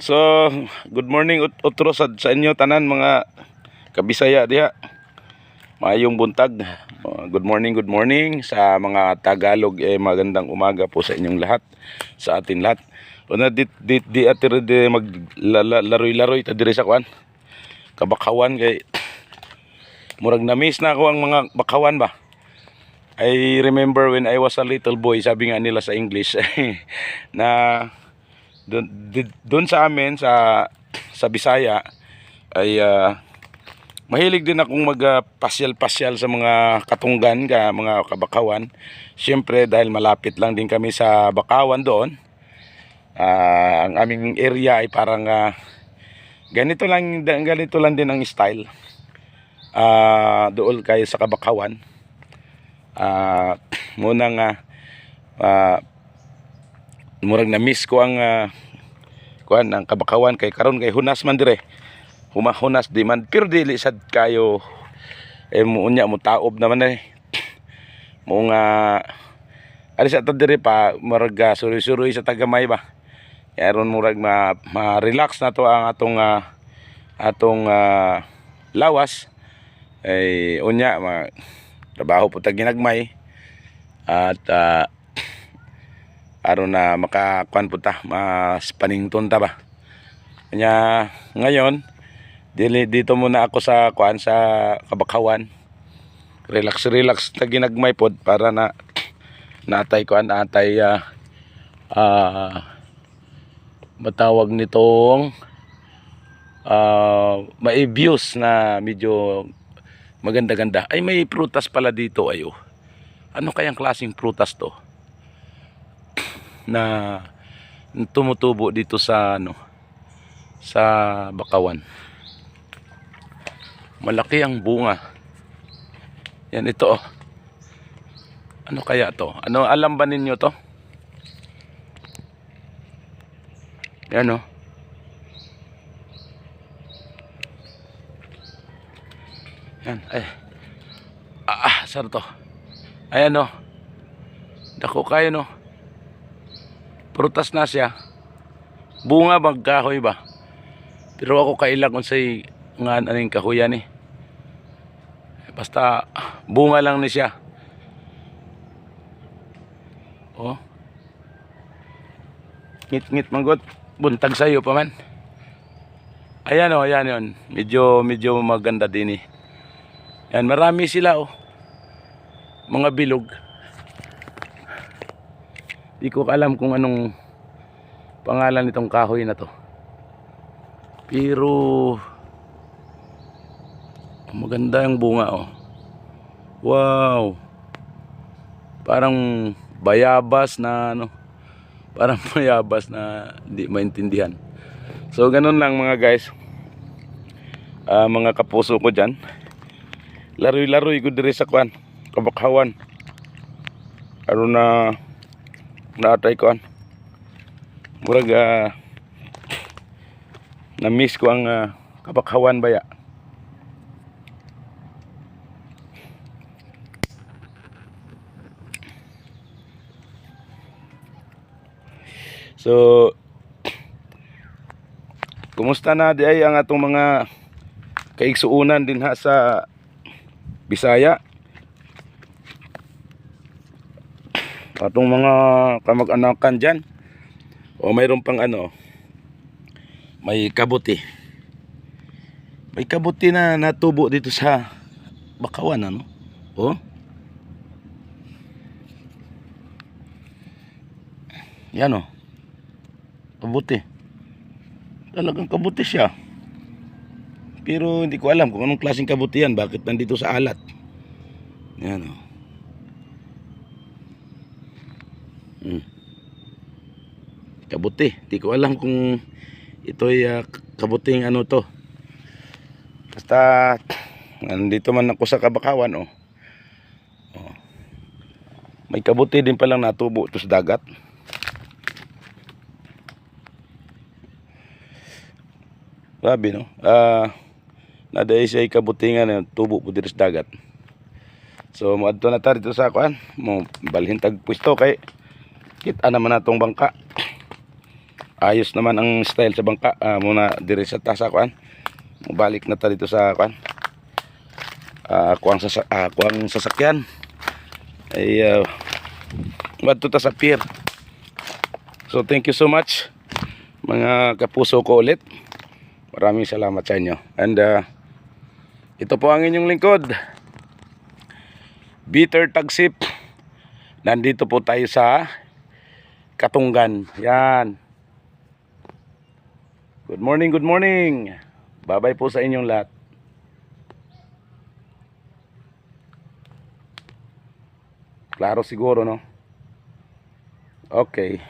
So, good morning utro sa inyo tanan mga kabisaya diha. Maayong buntag. Good morning sa mga Tagalog, magandang umaga po sa inyong lahat, sa atin lahat. Una di atire de maglaroy-laroy ta diri sa kwan. Kabakawan kay murag na-miss na ako ang mga bakawan ba. I remember when I was a little boy, sabi nga nila sa English na doon sa amin sa Bisaya ay mahilig din akong magpasyal-pasyal sa mga katunggan mga kabakawan. Siyempre dahil malapit lang din kami sa Bakawan doon. Ang aming area ay parang ganito lang din ang style. Doon kayo sa Kabakawan. Munang murag na miss ko ang ang Kabakawan kay karon kay hunas man dire. Humahunas di man pero dili sad kayo unya mo taob naman mo nga ali sa dire pa murag suroy-suroy sa tagamay ba. Karon murag ma-relax na to ang atong lawas ay unya trabaho po tag ginagmay at aron na makakuan po ta mas panington ta ba. Kanya ngayon dito muna ako sa kuan sa Kabakawan. Relax ta ginagmay pod para na natay kuan atay matawag nitong may views na medyo maganda-ganda. Ay may prutas pala dito ayo. Ano kayang klaseng prutas to na tumutubo dito sa sa Bakawan? Malaki ang bunga. Yan ito oh. Ano kaya to? Ano alam ba ninyo to? Yan oh. Yan ay. Saan to? Ayan oh. Dako kayo no. Prutas na siya. Bunga bang kahoy ba? Pero ako kailang unsay nga aning kahoyan eh. Basta bunga lang ni siya. Oh. Ngit manggot buntag sayo pa man. Ayan oh, ayan yon. Medyo maganda din eh. Yan, marami sila oh. Mga bilog. Di ko alam kung anong pangalan nitong kahoy na to. Pero maganda yung bunga oh. Wow. Parang bayabas na parang bayabas na hindi maintindihan. So ganun lang mga guys. Mga kapuso ko dyan. Laroy-laroy ko diri sa kwan Kabakawan. Aron na naatay ko murag na miss ko ang Kabakawan baya. So kumusta na di ay ang atong mga kaigsuunan din ha sa Bisaya? Atong mga kamag-anakan dyan o mayroon pang may kabuti na natubo dito sa Bakawan oh. Yan oh, kabuti, talagang kabuti siya. Pero hindi ko alam kung anong klaseng kabuti yan, bakit nandito sa alat. Yan oh. Kabuti, hindi ko alam kung ito'y kabuting to. Basta nandito man ako sa Kabakawan oh. May kabuti din palang natubo ito sa dagat. Grabe no. Naday siya kabutingan na tubo po dito sa dagat. So moadto na ta dito sa kuan, mo balhin tag pwesto kay kita naman natong bangka. ayos naman ang style sa bangka. Muna diri sa tasa kuan. Balik na ta dito sa kuan. Kuang sasakyan ay wadto ta sa pier. So thank you so much mga kapuso ko ulit. Maraming salamat sa inyo. And ito po ang inyong lingkod, Bitter Tagsip. Nandito po tayo sa Katunggan. Yan. Good morning, good morning. Bye-bye po sa inyong lahat. Klaro siguro, no? Okay.